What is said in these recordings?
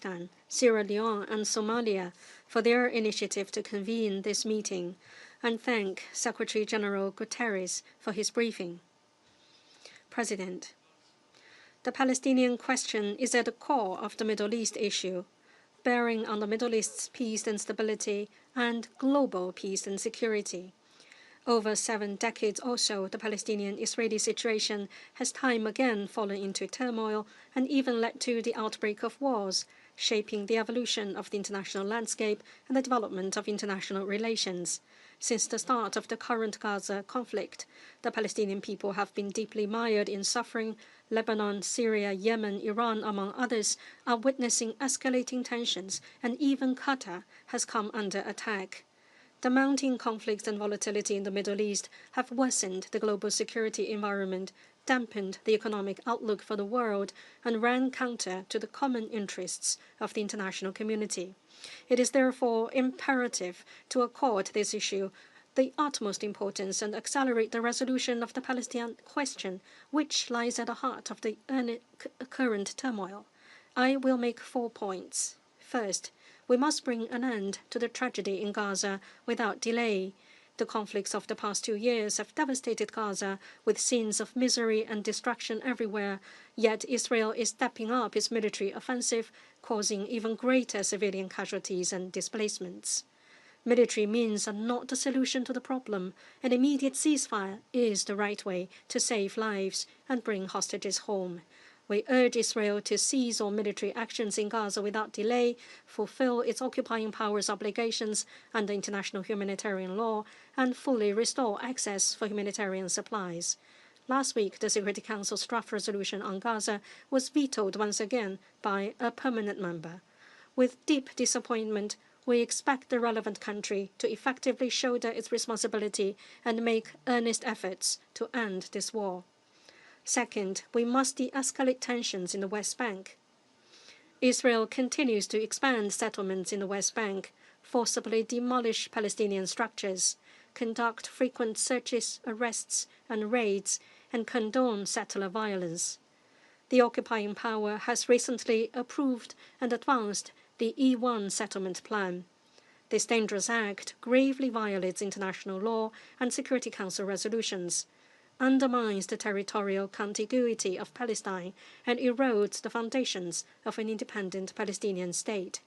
Pakistan, Sierra Leone, and Somalia for their initiative to convene this meeting, and thank Secretary-General Guterres for his briefing. President, the Palestinian question is at the core of the Middle East issue, bearing on the Middle East's peace and stability and global peace and security. Over 7 decades or so, the Palestinian-Israeli situation has time again fallen into turmoil and even led to the outbreak of wars, shaping the evolution of the international landscape and the development of international relations. Since the start of the current Gaza conflict, the Palestinian people have been deeply mired in suffering. Lebanon, Syria, Yemen, Iran, among others, are witnessing escalating tensions, and even Qatar has come under attack. The mounting conflicts and volatility in the Middle East have worsened the global security environment, dampened the economic outlook for the world, and ran counter to the common interests of the international community. It is therefore imperative to accord this issue the utmost importance and accelerate the resolution of the Palestinian question, which lies at the heart of the current turmoil. I will make 4 points. First, we must bring an end to the tragedy in Gaza without delay. The conflicts of the past 2 years have devastated Gaza with scenes of misery and destruction everywhere, yet Israel is stepping up its military offensive, causing even greater civilian casualties and displacements. Military means are not the solution to the problem. An immediate ceasefire is the right way to save lives and bring hostages home. We urge Israel to cease all military actions in Gaza without delay, fulfill its occupying powers' obligations under international humanitarian law, and fully restore access for humanitarian supplies. Last week, the Security Council's draft resolution on Gaza was vetoed once again by a permanent member. With deep disappointment, we expect the relevant country to effectively shoulder its responsibility and make earnest efforts to end this war. Second, we must de-escalate tensions in the West Bank. Israel continues to expand settlements in the West Bank, forcibly demolish Palestinian structures, conduct frequent searches, arrests, and raids, and condone settler violence. The occupying power has recently approved and advanced the E1 settlement plan. This dangerous act gravely violates international law and Security Council resolutions, undermines the territorial contiguity of Palestine, and erodes the foundations of an independent Palestinian state.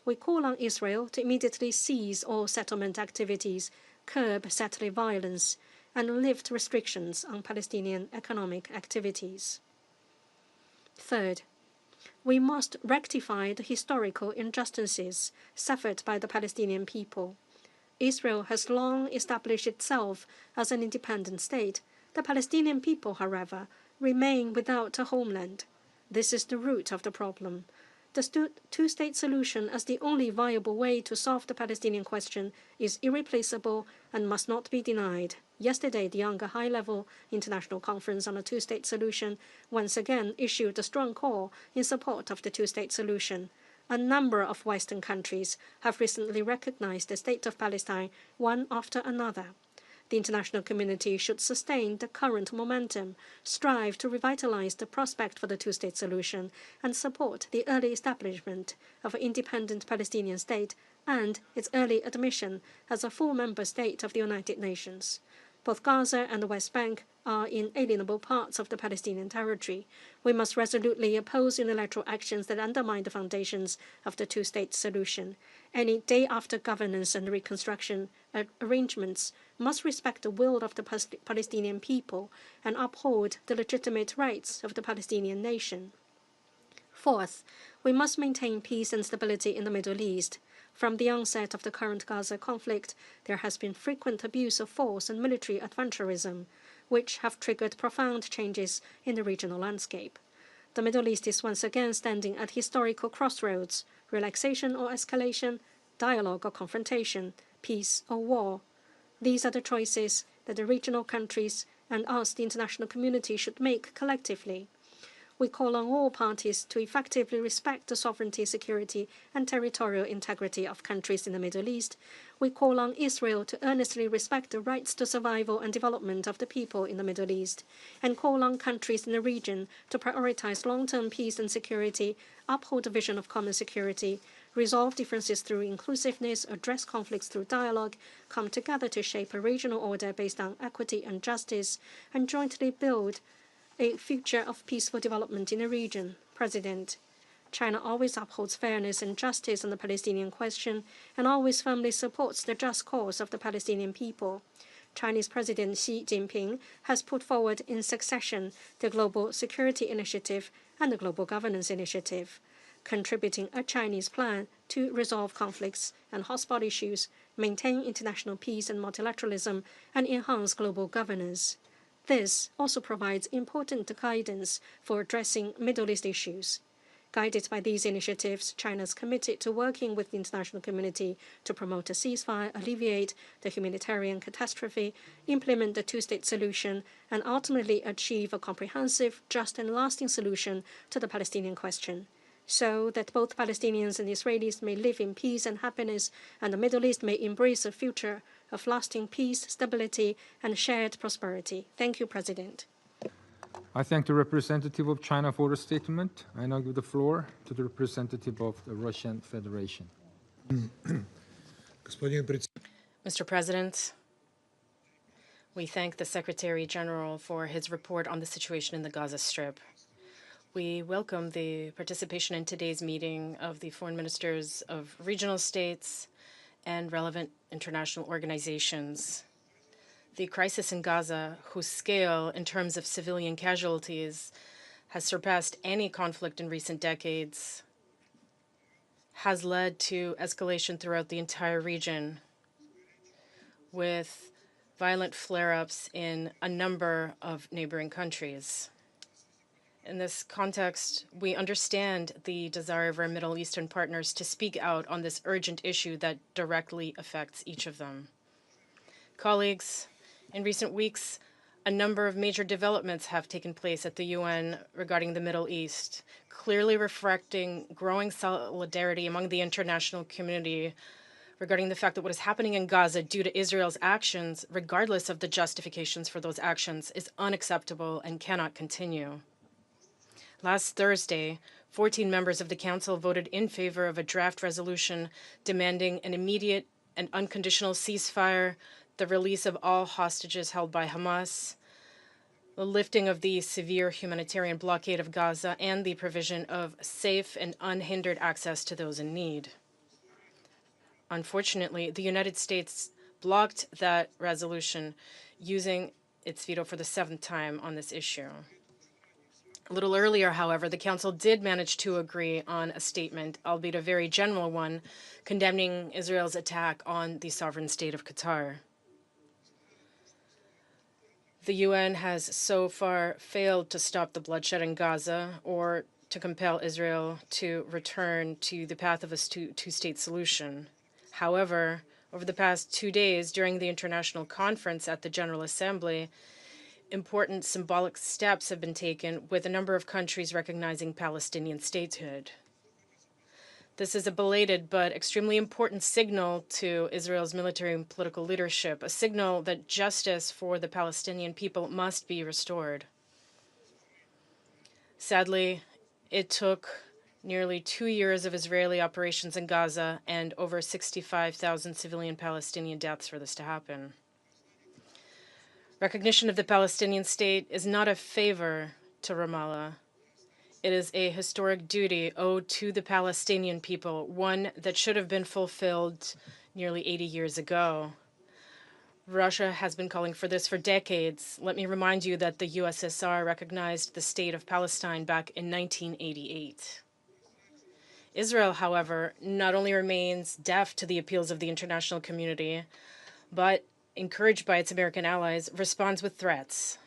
We call on Israel to immediately cease all settlement activities, curb settler violence, and lift restrictions on Palestinian economic activities. Third, we must rectify the historical injustices suffered by the Palestinian people. Israel has long established itself as an independent state. The Palestinian people, however, remain without a homeland. This is the root of the problem. The two-state solution as the only viable way to solve the Palestinian question is irreplaceable and must not be denied. Yesterday, the UNGA high-level international conference on a two-state solution once again issued a strong call in support of the two-state solution. A number of Western countries have recently recognized the state of Palestine one after another. The international community should sustain the current momentum, strive to revitalize the prospect for the two-state solution, and support the early establishment of an independent Palestinian state and its early admission as a full member state of the United Nations. Both Gaza and the West Bank are inalienable parts of the Palestinian territory. We must resolutely oppose unilateral actions that undermine the foundations of the two-state solution. Any day-after governance and reconstruction arrangements must respect the will of the Palestinian people and uphold the legitimate rights of the Palestinian nation. Fourth, we must maintain peace and stability in the Middle East. From the onset of the current Gaza conflict, there has been frequent abuse of force and military adventurism, which have triggered profound changes in the regional landscape. The Middle East is once again standing at historical crossroads: relaxation or escalation, dialogue or confrontation, peace or war. These are the choices that the regional countries and us, the international community, should make collectively. We call on all parties to effectively respect the sovereignty, security, and territorial integrity of countries in the Middle East. We call on Israel to earnestly respect the rights to survival and development of the people in the Middle East, and call on countries in the region to prioritize long-term peace and security, uphold the vision of common security, resolve differences through inclusiveness, address conflicts through dialogue, come together to shape a regional order based on equity and justice, and jointly build a future of peaceful development in the region. President, China always upholds fairness and justice on the Palestinian question and always firmly supports the just cause of the Palestinian people. Chinese President Xi Jinping has put forward in succession the Global Security Initiative and the Global Governance Initiative, contributing a Chinese plan to resolve conflicts and hotspot issues, maintain international peace and multilateralism, and enhance global governance. This also provides important guidance for addressing Middle East issues. Guided by these initiatives, China is committed to working with the international community to promote a ceasefire, alleviate the humanitarian catastrophe, implement the two-state solution, and ultimately achieve a comprehensive, just, and lasting solution to the Palestinian question, so that both Palestinians and Israelis may live in peace and happiness, and the Middle East may embrace a future of lasting peace, stability, and shared prosperity. Thank you, President. I thank the representative of China for the statement. I now give the floor to the representative of the Russian Federation. Mr. President, we thank the Secretary General for his report on the situation in the Gaza Strip. We welcome the participation in today's meeting of the foreign ministers of regional states and relevant international organizations. The crisis in Gaza, whose scale in terms of civilian casualties has surpassed any conflict in recent decades, has led to escalation throughout the entire region, with violent flare-ups in a number of neighboring countries. In this context, we understand the desire of our Middle Eastern partners to speak out on this urgent issue that directly affects each of them. Colleagues, in recent weeks, a number of major developments have taken place at the UN regarding the Middle East, clearly reflecting growing solidarity among the international community regarding the fact that what is happening in Gaza due to Israel's actions, regardless of the justifications for those actions, is unacceptable and cannot continue. Last Thursday, 14 members of the Council voted in favor of a draft resolution demanding an immediate and unconditional ceasefire, the release of all hostages held by Hamas, the lifting of the severe humanitarian blockade of Gaza, and the provision of safe and unhindered access to those in need. Unfortunately, the United States blocked that resolution, using its veto for the 7th time on this issue. A little earlier, however, the Council did manage to agree on a statement, albeit a very general one, condemning Israel's attack on the sovereign state of Qatar. The UN has so far failed to stop the bloodshed in Gaza or to compel Israel to return to the path of a two-state solution. However, over the past 2 days during the international conference at the General Assembly, important symbolic steps have been taken, with a number of countries recognizing Palestinian statehood. This is a belated but extremely important signal to Israel's military and political leadership, a signal that justice for the Palestinian people must be restored. Sadly, it took nearly 2 years of Israeli operations in Gaza and over 65,000 civilian Palestinian deaths for this to happen. Recognition of the Palestinian state is not a favor to Ramallah. It is a historic duty owed to the Palestinian people, one that should have been fulfilled nearly 80 years ago. Russia has been calling for this for decades. Let me remind you that the USSR recognized the state of Palestine back in 1988. Israel, however, not only remains deaf to the appeals of the international community, but, encouraged by its American allies, responds with threats,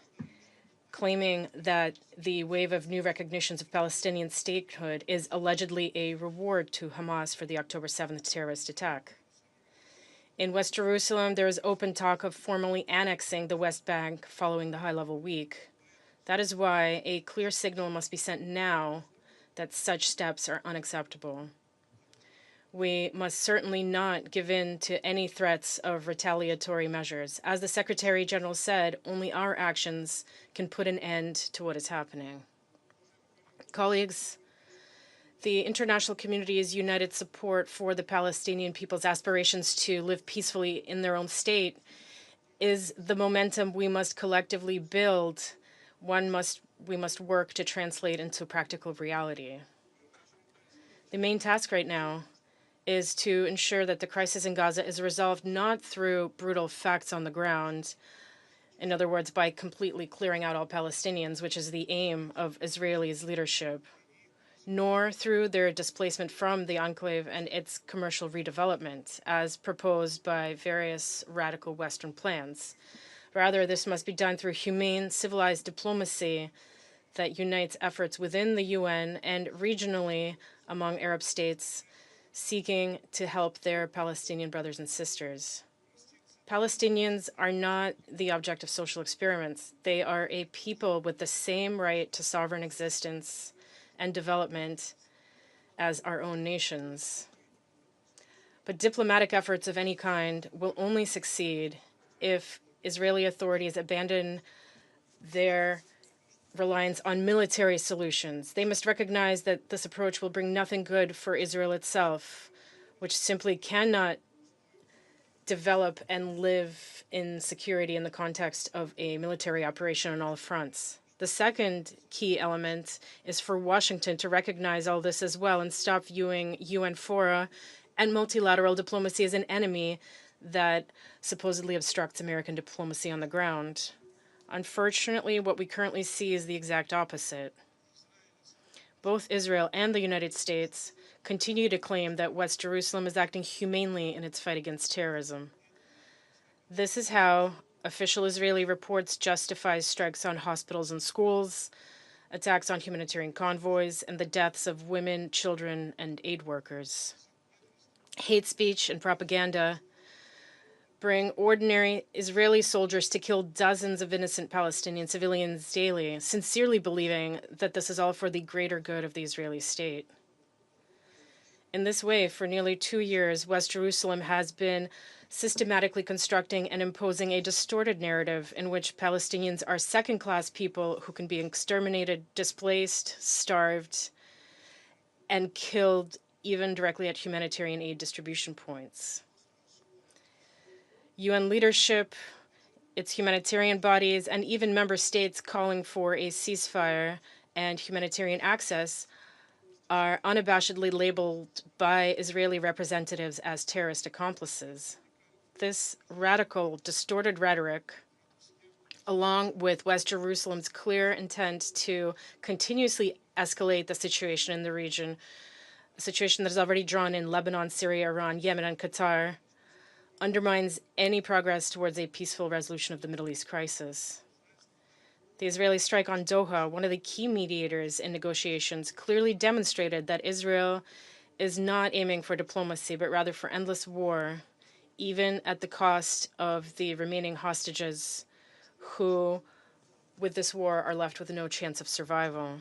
claiming that the wave of new recognitions of Palestinian statehood is allegedly a reward to Hamas for the October 7th terrorist attack. In West Jerusalem, there is open talk of formally annexing the West Bank following the high-level week. That is why a clear signal must be sent now that such steps are unacceptable. We must certainly not give in to any threats of retaliatory measures. As the Secretary General said, only our actions can put an end to what is happening. Colleagues, the international community's united support for the Palestinian people's aspirations to live peacefully in their own state is the momentum we must collectively build. We must work to translate into practical reality. The main task right now is to ensure that the crisis in Gaza is resolved not through brutal facts on the ground, in other words, by completely clearing out all Palestinians, which is the aim of Israelis' leadership, nor through their displacement from the enclave and its commercial redevelopment, as proposed by various radical Western plans. Rather, this must be done through humane, civilized diplomacy that unites efforts within the UN and regionally among Arab states seeking to help their Palestinian brothers and sisters. Palestinians are not the object of social experiments. They are a people with the same right to sovereign existence and development as our own nations. But diplomatic efforts of any kind will only succeed if Israeli authorities abandon their reliance on military solutions. They must recognize that this approach will bring nothing good for Israel itself, which simply cannot develop and live in security in the context of a military operation on all fronts. The second key element is for Washington to recognize all this as well and stop viewing UN fora and multilateral diplomacy as an enemy that supposedly obstructs American diplomacy on the ground. Unfortunately, what we currently see is the exact opposite. Both Israel and the United States continue to claim that West Jerusalem is acting humanely in its fight against terrorism. This is how official Israeli reports justify strikes on hospitals and schools, attacks on humanitarian convoys, and the deaths of women, children, and aid workers. Hate speech and propaganda bring ordinary Israeli soldiers to kill dozens of innocent Palestinian civilians daily, sincerely believing that this is all for the greater good of the Israeli state. In this way, for nearly 2 years, West Jerusalem has been systematically constructing and imposing a distorted narrative in which Palestinians are second-class people who can be exterminated, displaced, starved, and killed even directly at humanitarian aid distribution points. UN leadership, its humanitarian bodies, and even member states calling for a ceasefire and humanitarian access are unabashedly labeled by Israeli representatives as terrorist accomplices. This radical, distorted rhetoric, along with West Jerusalem's clear intent to continuously escalate the situation in the region, a situation that is already drawn in Lebanon, Syria, Iran, Yemen, and Qatar, undermines any progress towards a peaceful resolution of the Middle East crisis. The Israeli strike on Doha, one of the key mediators in negotiations, clearly demonstrated that Israel is not aiming for diplomacy, but rather for endless war, even at the cost of the remaining hostages who, with this war, are left with no chance of survival.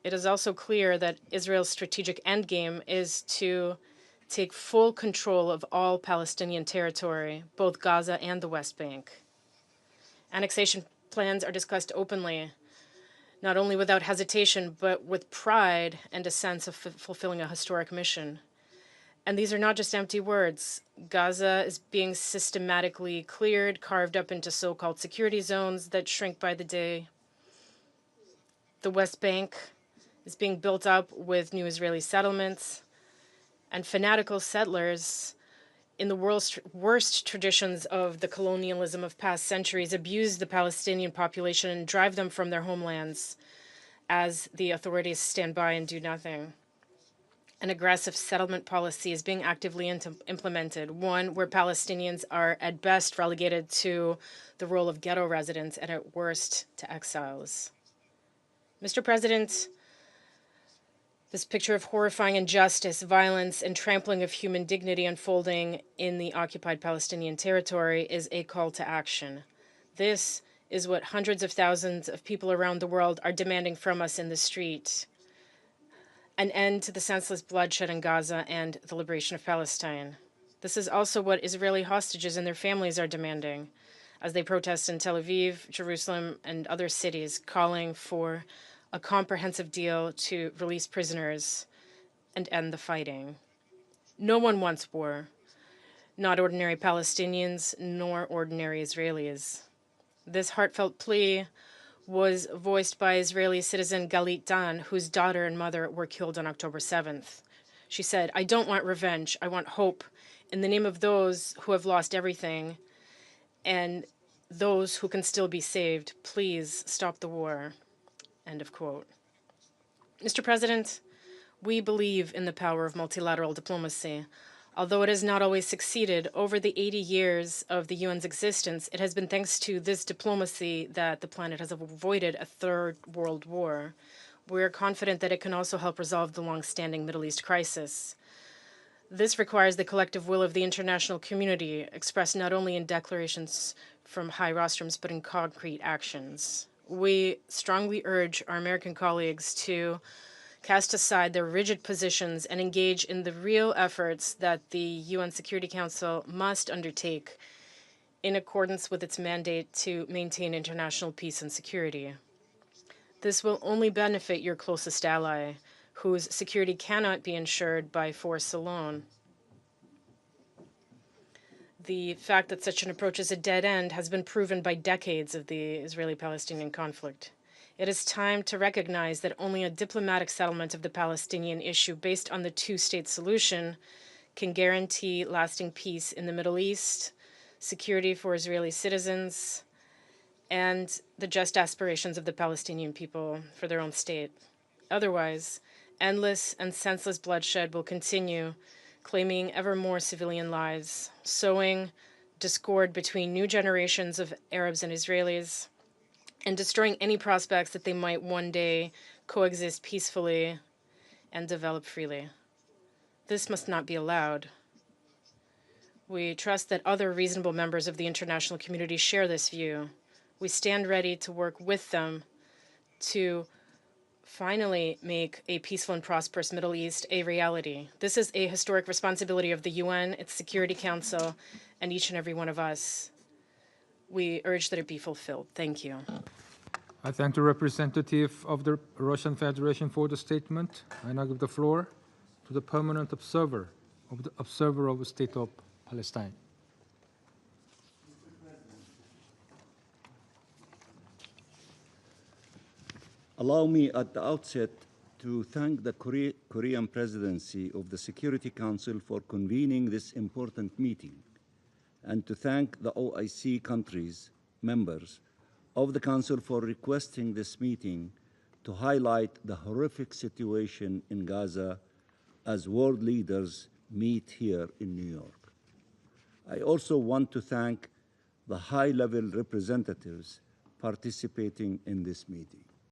It is also clear that Israel's strategic endgame is to take full control of all Palestinian territory, both Gaza and the West Bank. Annexation plans are discussed openly, not only without hesitation, but with pride and a sense of fulfilling a historic mission. And these are not just empty words. Gaza is being systematically cleared, carved up into so-called security zones that shrink by the day. The West Bank is being built up with new Israeli settlements, and fanatical settlers, in the world's worst traditions of the colonialism of past centuries, abuse the Palestinian population and drive them from their homelands as the authorities stand by and do nothing. An aggressive settlement policy is being actively implemented, one where Palestinians are at best relegated to the role of ghetto residents and at worst to exiles. Mr. President, this picture of horrifying injustice, violence, and trampling of human dignity unfolding in the occupied Palestinian territory is a call to action. This is what hundreds of thousands of people around the world are demanding from us in the street. An end to the senseless bloodshed in Gaza and the liberation of Palestine. This is also what Israeli hostages and their families are demanding as they protest in Tel Aviv, Jerusalem, and other cities, calling for a comprehensive deal to release prisoners and end the fighting. No one wants war, not ordinary Palestinians nor ordinary Israelis. This heartfelt plea was voiced by Israeli citizen Galit Dan, whose daughter and mother were killed on October 7th. She said, "I don't want revenge, I want hope. In the name of those who have lost everything and those who can still be saved, please stop the war." End of quote. Mr. President, we believe in the power of multilateral diplomacy. Although it has not always succeeded, over the 80 years of the UN's existence, it has been thanks to this diplomacy that the planet has avoided a third world war. We are confident that it can also help resolve the long-standing Middle East crisis. This requires the collective will of the international community, expressed not only in declarations from high rostrums, but in concrete actions. We strongly urge our American colleagues to cast aside their rigid positions and engage in the real efforts that the UN Security Council must undertake in accordance with its mandate to maintain international peace and security. This will only benefit your closest ally, whose security cannot be ensured by force alone. The fact that such an approach is a dead end has been proven by decades of the Israeli-Palestinian conflict. It is time to recognize that only a diplomatic settlement of the Palestinian issue based on the two-state solution can guarantee lasting peace in the Middle East, security for Israeli citizens, and the just aspirations of the Palestinian people for their own state. Otherwise, endless and senseless bloodshed will continue, claiming ever more civilian lives, sowing discord between new generations of Arabs and Israelis, and destroying any prospects that they might one day coexist peacefully and develop freely. This must not be allowed. We trust that other reasonable members of the international community share this view. We stand ready to work with them to finally make a peaceful and prosperous Middle East a reality. This is a historic responsibility of the UN, its Security Council, and each and every one of us. We urge that it be fulfilled. Thank you. I thank the representative of the Russian Federation for the statement. I now give the floor to the permanent observer of the State of Palestine. Allow me at the outset to thank the Korean presidency of the Security Council for convening this important meeting, and to thank the OIC countries, members of the Council, for requesting this meeting to highlight the horrific situation in Gaza as world leaders meet here in New York. I also want to thank the high-level representatives participating in this meeting.